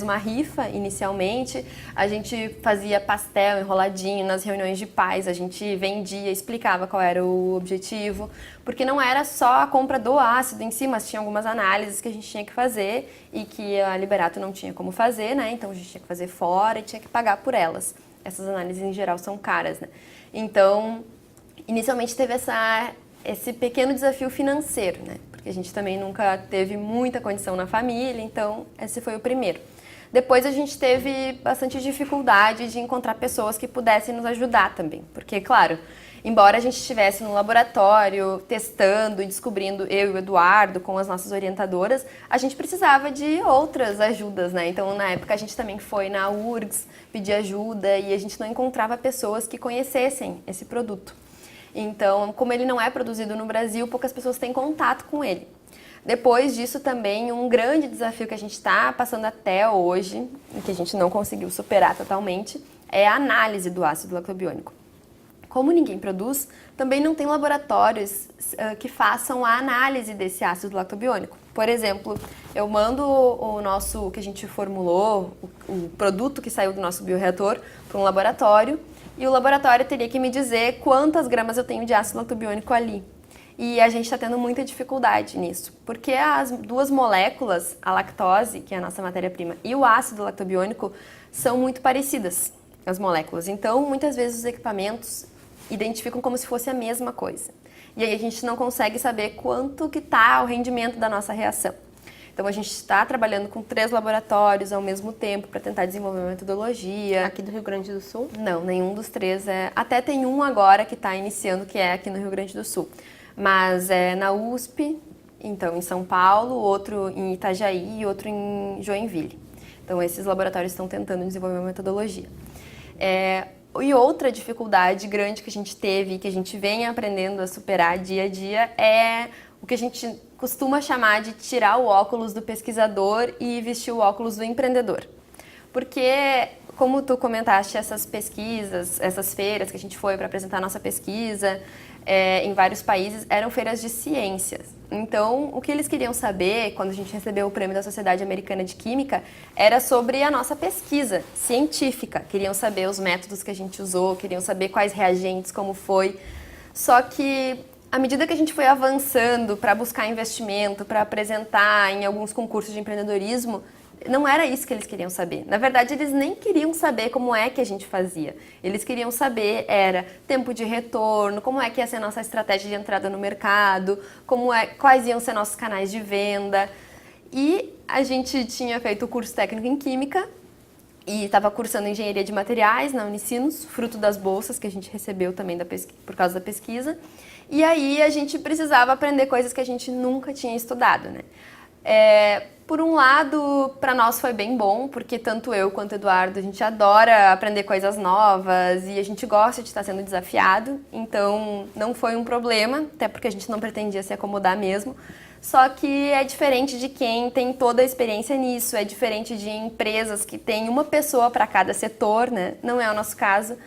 uma rifa inicialmente, a gente fazia pastel enroladinho nas reuniões de pais, a gente vendia, explicava qual era o objetivo, porque não era só a compra do ácido em si, mas tinha algumas análises que a gente tinha que fazer e que a Liberato não tinha como fazer, né? Então a gente tinha que fazer fora e tinha que pagar por elas. Essas análises em geral são caras, né? Então, inicialmente teve esse pequeno desafio financeiro, né? Porque a gente também nunca teve muita condição na família, então esse foi o primeiro. Depois a gente teve bastante dificuldade de encontrar pessoas que pudessem nos ajudar também, porque, claro, Embora a gente estivesse no laboratório, testando e descobrindo, eu e o Eduardo, com as nossas orientadoras, a gente precisava de outras ajudas, né? Então, na época, a gente também foi na URGS pedir ajuda e a gente não encontrava pessoas que conhecessem esse produto. Então, como ele não é produzido no Brasil, poucas pessoas têm contato com ele. Depois disso também, um grande desafio que a gente está passando até hoje, e que a gente não conseguiu superar totalmente, é a análise do ácido lactobiônico. Como ninguém produz, também não tem laboratórios que façam a análise desse ácido lactobiônico. Por exemplo, eu mando o que a gente formulou, o produto que saiu do nosso bioreator, para um laboratório, e o laboratório teria que me dizer quantas gramas eu tenho de ácido lactobiônico ali. E a gente está tendo muita dificuldade nisso, porque as duas moléculas, a lactose, que é a nossa matéria-prima, e o ácido lactobiônico são muito parecidas, as moléculas. Então, muitas vezes os equipamentos identificam como se fosse a mesma coisa. E aí a gente não consegue saber quanto que está o rendimento da nossa reação. Então, a gente está trabalhando com 3 laboratórios ao mesmo tempo para tentar desenvolver uma metodologia. Aqui do Rio Grande do Sul? Não, nenhum dos 3 é... Até tem um agora que está iniciando, que é aqui no Rio Grande do Sul. Mas é na USP, então em São Paulo, outro em Itajaí e outro em Joinville. Então, esses laboratórios estão tentando desenvolver uma metodologia. E outra dificuldade grande que a gente teve e que a gente vem aprendendo a superar dia a dia é o que a gente costuma chamar de tirar o óculos do pesquisador e vestir o óculos do empreendedor. Porque, como tu comentaste, essas pesquisas, essas feiras que a gente foi para apresentar a nossa pesquisa em vários países, eram feiras de ciências. Então, o que eles queriam saber, quando a gente recebeu o prêmio da Sociedade Americana de Química, era sobre a nossa pesquisa científica. Queriam saber os métodos que a gente usou, queriam saber quais reagentes, como foi. Só que, à medida que a gente foi avançando para buscar investimento, para apresentar em alguns concursos de empreendedorismo, não era isso que eles queriam saber. Na verdade, eles nem queriam saber como é que a gente fazia. Eles queriam saber era tempo de retorno, como é que ia ser a nossa estratégia de entrada no mercado, quais iam ser nossos canais de venda. E a gente tinha feito o curso técnico em Química e estava cursando Engenharia de Materiais na Unicinos, fruto das bolsas que a gente recebeu também por causa da pesquisa. E aí a gente precisava aprender coisas que a gente nunca tinha estudado, né? Por um lado, para nós foi bem bom, porque tanto eu quanto o Eduardo, a gente adora aprender coisas novas e a gente gosta de estar sendo desafiado, então não foi um problema, até porque a gente não pretendia se acomodar mesmo. Só que é diferente de quem tem toda a experiência nisso, é diferente de empresas que tem uma pessoa para cada setor, né? Não é o nosso caso.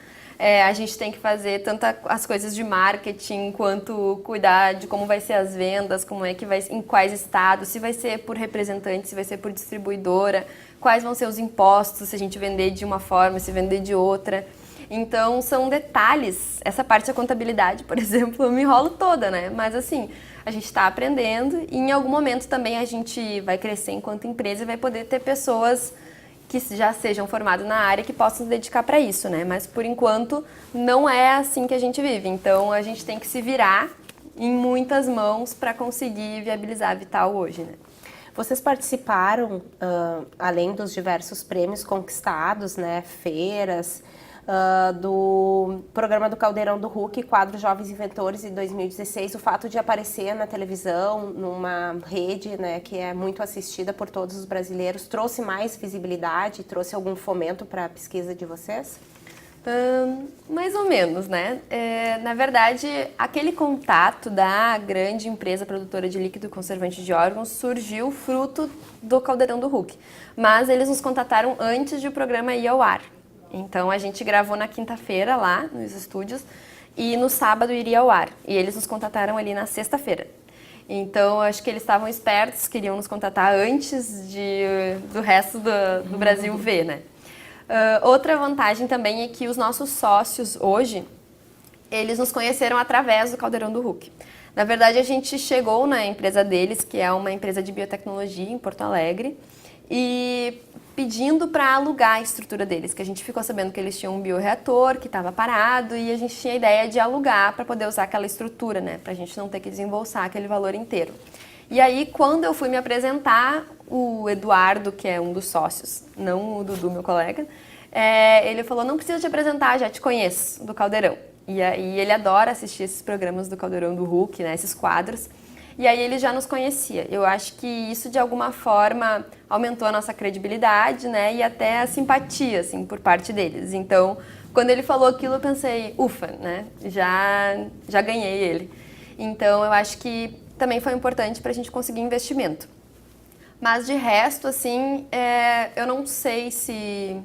A gente tem que fazer tanto as coisas de marketing, quanto cuidar de como vai ser as vendas, como é que vai, em quais estados, se vai ser por representante, se vai ser por distribuidora, quais vão ser os impostos, se a gente vender de uma forma, se vender de outra. Então, são detalhes. Essa parte da contabilidade, por exemplo, eu me enrolo toda, né? Mas assim, a gente está aprendendo e em algum momento também a gente vai crescer enquanto empresa e vai poder ter pessoas que já sejam formados na área que possam se dedicar para isso, né? Mas por enquanto não é assim que a gente vive. Então a gente tem que se virar em muitas mãos para conseguir viabilizar a Vital hoje, né? Vocês participaram, além dos diversos prêmios conquistados, né, feiras, do programa do Caldeirão do Huck, quadro Jovens Inventores em 2016, o fato de aparecer na televisão, numa rede, né, que é muito assistida por todos os brasileiros, trouxe mais visibilidade, trouxe algum fomento para a pesquisa de vocês? Mais ou menos, né? Na verdade, aquele contato da grande empresa produtora de líquido conservante de órgãos surgiu fruto do Caldeirão do Huck, mas eles nos contataram antes de o programa ir ao ar. Então, a gente gravou na quinta-feira lá nos estúdios e no sábado iria ao ar. E eles nos contataram ali na sexta-feira. Então, acho que eles estavam espertos, queriam nos contatar antes do resto do Brasil ver, né? Outra vantagem também é que os nossos sócios hoje, eles nos conheceram através do Caldeirão do Huck. Na verdade, a gente chegou na empresa deles, que é uma empresa de biotecnologia em Porto Alegre, e pedindo para alugar a estrutura deles, que a gente ficou sabendo que eles tinham um bioreator que estava parado e a gente tinha a ideia de alugar para poder usar aquela estrutura, né, para a gente não ter que desembolsar aquele valor inteiro. E aí, quando eu fui me apresentar, o Eduardo, que é um dos sócios, não o Dudu, meu colega, ele falou, não precisa te apresentar, já te conheço, do Caldeirão. E aí ele adora assistir esses programas do Caldeirão do Hulk, né, esses quadros. E aí ele já nos conhecia. Eu acho que isso, de alguma forma, aumentou a nossa credibilidade, né, e até a simpatia, assim, por parte deles. Então, quando ele falou aquilo, eu pensei, ufa, né, já ganhei ele. Então, eu acho que também foi importante para a gente conseguir investimento. Mas, de resto, assim, eu não sei se...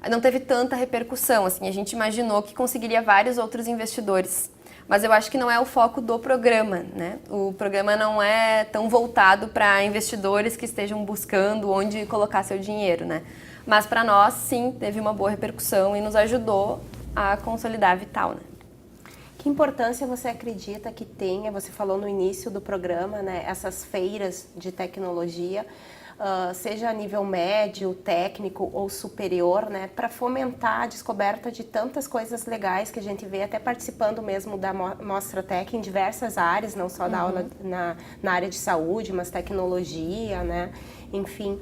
Não teve tanta repercussão, assim, a gente imaginou que conseguiria vários outros investidores. Mas eu acho que não é o foco do programa, né? O programa não é tão voltado para investidores que estejam buscando onde colocar seu dinheiro, né? Mas para nós, sim, teve uma boa repercussão e nos ajudou a consolidar a Vital, né? Que importância você acredita que tenha, você falou no início do programa, né, essas feiras de tecnologia, seja a nível médio, técnico ou superior, né, para fomentar a descoberta de tantas coisas legais que a gente vê, até participando mesmo da Mostra Tech em diversas áreas, não só da aula na área de saúde, mas tecnologia, né, enfim,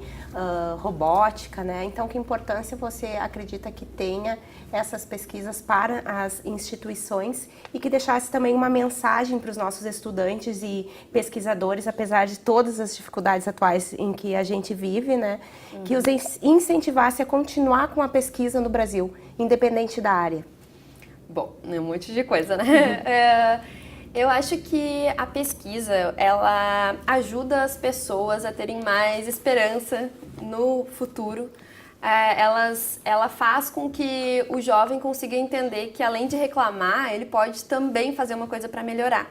robótica, né? Então, que importância você acredita que tenha essas pesquisas para as instituições e que deixasse também uma mensagem para os nossos estudantes e pesquisadores, apesar de todas as dificuldades atuais em que a gente vive, né? Que os incentivasse a continuar com a pesquisa no Brasil, independente da área. Bom, é um monte de coisa, né? Eu acho que a pesquisa, ela ajuda as pessoas a terem mais esperança no futuro. Ela faz com que o jovem consiga entender que, além de reclamar, ele pode também fazer uma coisa para melhorar.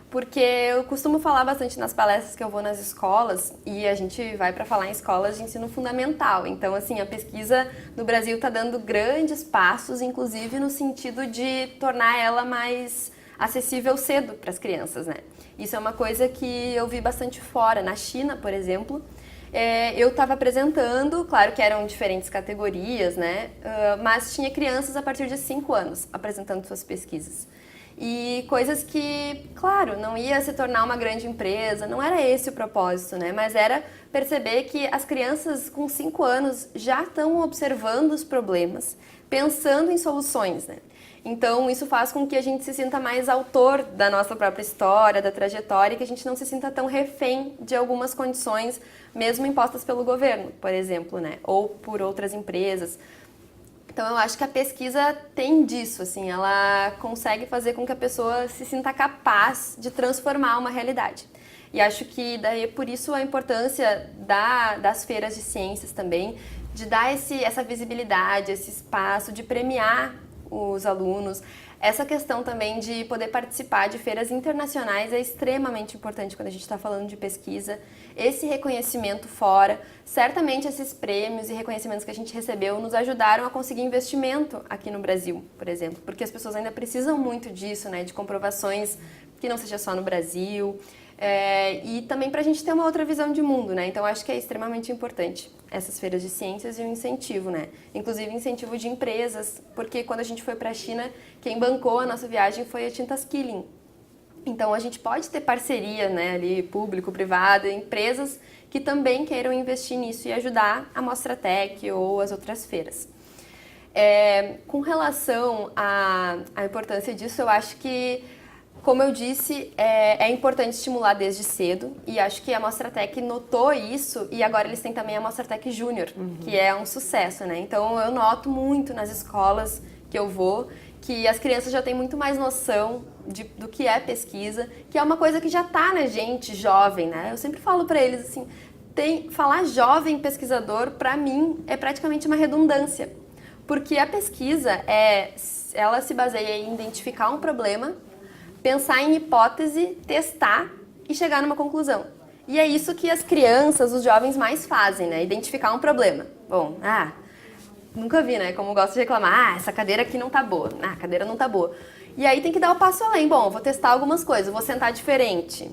Porque eu costumo falar bastante nas palestras que eu vou nas escolas, e a gente vai para falar em escolas de ensino fundamental. Então, assim, a pesquisa no Brasil está dando grandes passos, inclusive no sentido de tornar ela mais acessível cedo para as crianças, né? Isso é uma coisa que eu vi bastante fora. Na China, por exemplo, eu estava apresentando, claro que eram diferentes categorias, né? Mas tinha crianças a partir de 5 anos apresentando suas pesquisas. E coisas que, claro, não ia se tornar uma grande empresa, não era esse o propósito, né? Mas era perceber que as crianças com 5 anos já estão observando os problemas, pensando em soluções, né? Então, isso faz com que a gente se sinta mais autor da nossa própria história, da trajetória, e que a gente não se sinta tão refém de algumas condições, mesmo impostas pelo governo, por exemplo, né? Ou por outras empresas. Então, eu acho que a pesquisa tem disso, assim, ela consegue fazer com que a pessoa se sinta capaz de transformar uma realidade. E acho que daí por isso a importância das feiras de ciências também, de dar essa visibilidade, esse espaço, de premiar os alunos. Essa questão também de poder participar de feiras internacionais é extremamente importante quando a gente está falando de pesquisa. Esse reconhecimento fora, certamente esses prêmios e reconhecimentos que a gente recebeu nos ajudaram a conseguir investimento aqui no Brasil, por exemplo, porque as pessoas ainda precisam muito disso, né, de comprovações que não seja só no Brasil. E também para a gente ter uma outra visão de mundo, né? Então acho que é extremamente importante essas feiras de ciências e o incentivo, né? Inclusive incentivo de empresas, porque quando a gente foi para a China, quem bancou a nossa viagem foi a Tintas Killing. Então a gente pode ter parceria, né, ali público-privada, empresas que também queiram investir nisso e ajudar a Mostra Tech ou as outras feiras. Com relação à importância disso, eu acho que, como eu disse, é importante estimular desde cedo, e acho que a Mostra Tech notou isso, e agora eles têm também a Mostra Tech Júnior, que é um sucesso, né? Então eu noto muito nas escolas que eu vou que as crianças já têm muito mais noção do que é pesquisa, que é uma coisa que já tá na gente jovem, né? Eu sempre falo para eles assim, falar jovem pesquisador, para mim, é praticamente uma redundância, porque a pesquisa ela se baseia em identificar um problema, pensar em hipótese, testar e chegar numa conclusão. E é isso que as crianças, os jovens mais fazem, né? Identificar um problema. Bom, nunca vi, né? Como gosto de reclamar, essa cadeira aqui não tá boa. A cadeira não tá boa. E aí tem que dar o passo além. Bom, vou testar algumas coisas, vou sentar diferente.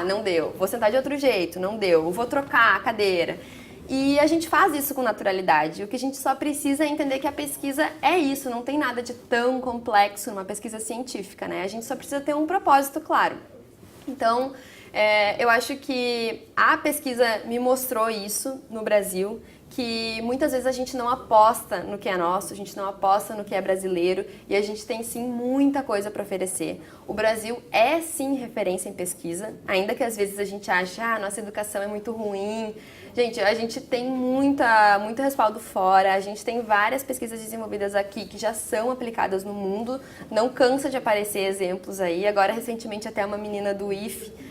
Não deu. Vou sentar de outro jeito, não deu. Vou trocar a cadeira. E a gente faz isso com naturalidade. O que a gente só precisa é entender que a pesquisa é isso, não tem nada de tão complexo numa pesquisa científica, né? A gente só precisa ter um propósito claro. Então, eu acho que a pesquisa me mostrou isso no Brasil, que muitas vezes a gente não aposta no que é nosso, a gente não aposta no que é brasileiro e a gente tem sim muita coisa para oferecer. O Brasil é sim referência em pesquisa, ainda que às vezes a gente ache, nossa educação é muito ruim. Gente, a gente tem muito respaldo fora, a gente tem várias pesquisas desenvolvidas aqui que já são aplicadas no mundo, não cansa de aparecer exemplos aí. Agora, recentemente, até uma menina do IFE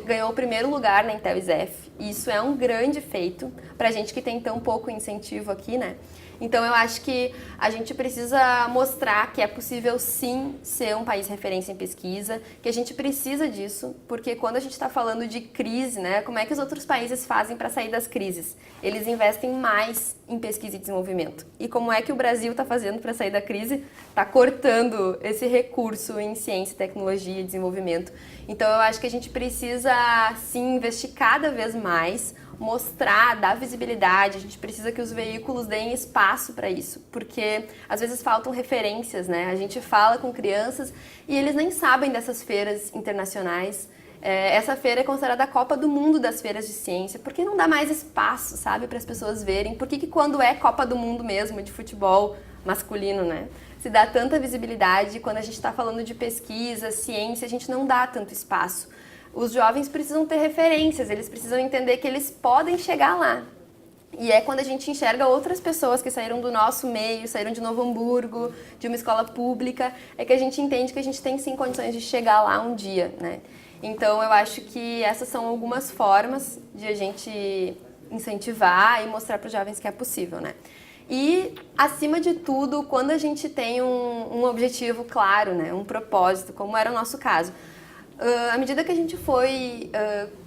ganhou o primeiro lugar na Intel-ISEF. Isso é um grande feito pra gente que tem tão pouco incentivo aqui, né? Então eu acho que a gente precisa mostrar que é possível sim ser um país referência em pesquisa, que a gente precisa disso, porque quando a gente está falando de crise, né, como é que os outros países fazem para sair das crises? Eles investem mais em pesquisa e desenvolvimento. E como é que o Brasil está fazendo para sair da crise? Está cortando esse recurso em ciência, tecnologia e desenvolvimento. Então eu acho que a gente precisa sim investir cada vez mais, mostrar, dar visibilidade, a gente precisa que os veículos deem espaço para isso, porque às vezes faltam referências, né? A gente fala com crianças e eles nem sabem dessas feiras internacionais. Essa feira é considerada a Copa do Mundo das feiras de ciência, porque não dá mais espaço, sabe, para as pessoas verem. Por que quando é Copa do Mundo mesmo, de futebol masculino, né, se dá tanta visibilidade, quando a gente está falando de pesquisa, ciência, a gente não dá tanto espaço. Os jovens precisam ter referências, eles precisam entender que eles podem chegar lá. E é quando a gente enxerga outras pessoas que saíram do nosso meio, saíram de Novo Hamburgo, de uma escola pública, é que a gente entende que a gente tem sim condições de chegar lá um dia, né? Então eu acho que essas são algumas formas de a gente incentivar e mostrar para os jovens que é possível, né? E, acima de tudo, quando a gente tem um objetivo claro, né, um propósito, como era o nosso caso, à medida que a gente foi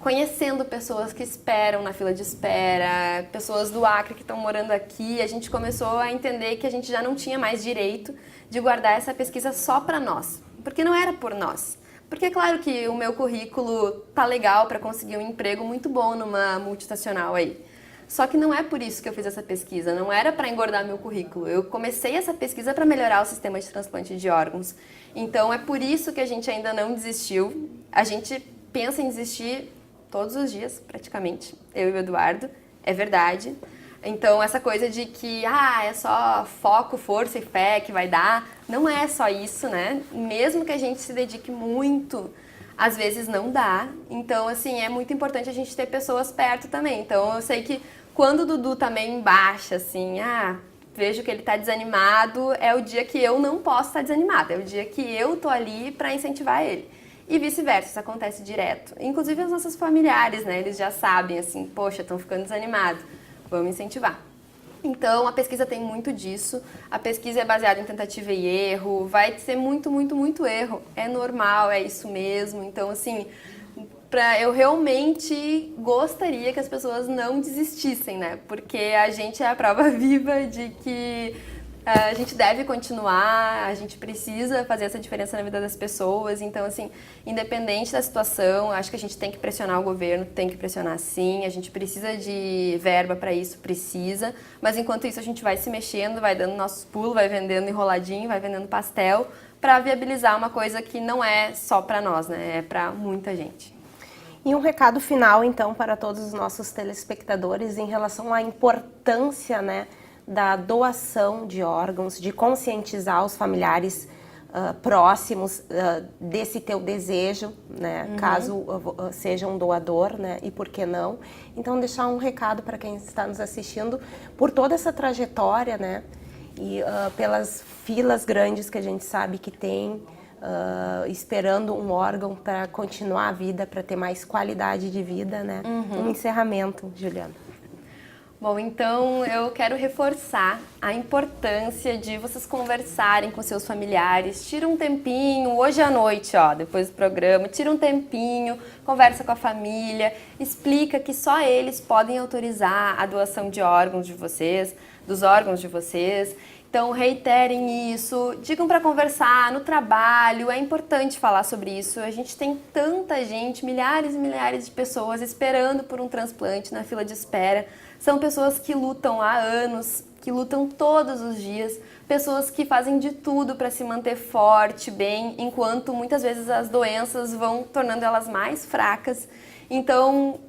conhecendo pessoas que esperam na fila de espera, pessoas do Acre que estão morando aqui, a gente começou a entender que a gente já não tinha mais direito de guardar essa pesquisa só para nós, porque não era por nós. Porque é claro que o meu currículo tá legal para conseguir um emprego muito bom numa multinacional aí. Só que não é por isso que eu fiz essa pesquisa, não era para engordar meu currículo. Eu comecei essa pesquisa para melhorar o sistema de transplante de órgãos. Então é por isso que a gente ainda não desistiu. A gente pensa em desistir todos os dias, praticamente, eu e o Eduardo, é verdade. Então essa coisa de que é só foco, força e fé que vai dar, não é só isso, né? Mesmo que a gente se dedique muito, às vezes não dá. Então, assim, é muito importante a gente ter pessoas perto também. Então, eu sei que quando o Dudu tá meio embaixo, assim, vejo que ele tá desanimado, é o dia que eu não posso estar desanimada, é o dia que eu tô ali para incentivar ele. E vice-versa, isso acontece direto. Inclusive, os nossos familiares, né, eles já sabem, assim, poxa, estão ficando desanimados, vamos incentivar. Então, a pesquisa tem muito disso, a pesquisa é baseada em tentativa e erro, vai ser muito, muito, muito erro, é normal, é isso mesmo. Então, assim, eu realmente gostaria que as pessoas não desistissem, né? Porque a gente é a prova viva de que a gente deve continuar, a gente precisa fazer essa diferença na vida das pessoas. Então, assim, independente da situação, acho que a gente tem que pressionar o governo, tem que pressionar sim, a gente precisa de verba para isso, precisa. Mas enquanto isso a gente vai se mexendo, vai dando nossos pulos, vai vendendo enroladinho, vai vendendo pastel, para viabilizar uma coisa que não é só para nós, né? É para muita gente. E um recado final, então, para todos os nossos telespectadores em relação à importância, né, da doação de órgãos, de conscientizar os familiares próximos desse teu desejo, né, caso seja um doador, né, e por que não. Então, deixar um recado para quem está nos assistindo por toda essa trajetória, né, e pelas filas grandes que a gente sabe que tem, esperando um órgão para continuar a vida, para ter mais qualidade de vida, né. Um encerramento, Juliana. Bom, então eu quero reforçar a importância de vocês conversarem com seus familiares. Tira um tempinho, hoje à noite, depois do programa, tira um tempinho, conversa com a família, explica que só eles podem autorizar a doação de órgãos de vocês, dos órgãos de vocês. Então, reiterem isso, digam para conversar no trabalho, é importante falar sobre isso. A gente tem tanta gente, milhares e milhares de pessoas esperando por um transplante na fila de espera. São pessoas que lutam há anos, que lutam todos os dias, pessoas que fazem de tudo para se manter forte, bem, enquanto muitas vezes as doenças vão tornando elas mais fracas. Então,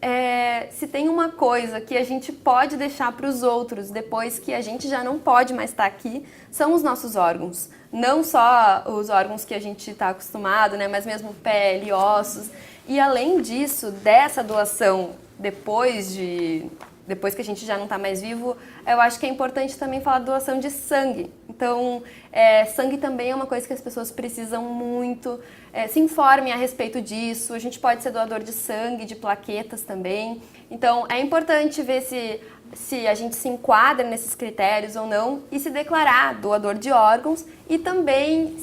se tem uma coisa que a gente pode deixar para os outros depois que a gente já não pode mais estar aqui, são os nossos órgãos. Não só os órgãos que a gente está acostumado, né, mas mesmo pele, ossos. E além disso, dessa doação depois que a gente já não está mais vivo, eu acho que é importante também falar de doação de sangue. Então, sangue também é uma coisa que as pessoas precisam muito. Se informem a respeito disso. A gente pode ser doador de sangue, de plaquetas também. Então, é importante ver se a gente se enquadra nesses critérios ou não e se declarar doador de órgãos e também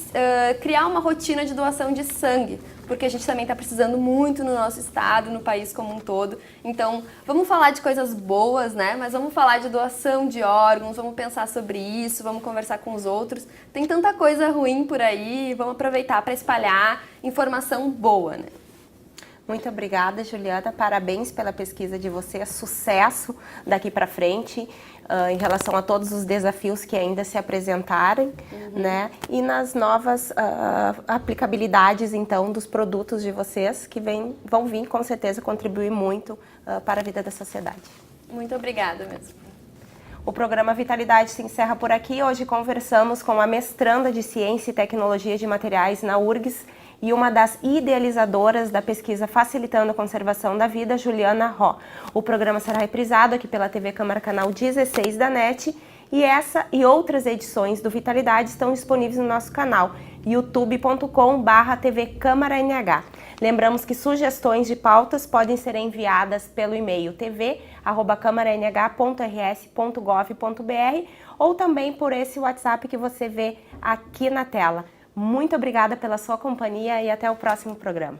criar uma rotina de doação de sangue, porque a gente também está precisando muito no nosso estado, no país como um todo. Então, vamos falar de coisas boas, né? Mas vamos falar de doação de órgãos, vamos pensar sobre isso, vamos conversar com os outros. Tem tanta coisa ruim por aí, vamos aproveitar para espalhar informação boa, né? Muito obrigada, Juliana. Parabéns pela pesquisa de vocês. Sucesso daqui para frente em relação a todos os desafios que ainda se apresentarem, né? E nas novas aplicabilidades, então, dos produtos de vocês que vão vir, com certeza, contribuir muito para a vida da sociedade. Muito obrigada mesmo. O programa Vitalidade se encerra por aqui. Hoje conversamos com a mestranda de Ciência e Tecnologia de Materiais na URGS e uma das idealizadoras da pesquisa Facilitando a Conservação da Vida, Juliana Ró. O programa será reprisado aqui pela TV Câmara Canal 16 da NET e essa e outras edições do Vitalidade estão disponíveis no nosso canal youtube.com/TV Câmara NH. Lembramos que sugestões de pautas podem ser enviadas pelo e-mail tv@câmaranh.rs.gov.br ou também por esse WhatsApp que você vê aqui na tela. Muito obrigada pela sua companhia e até o próximo programa.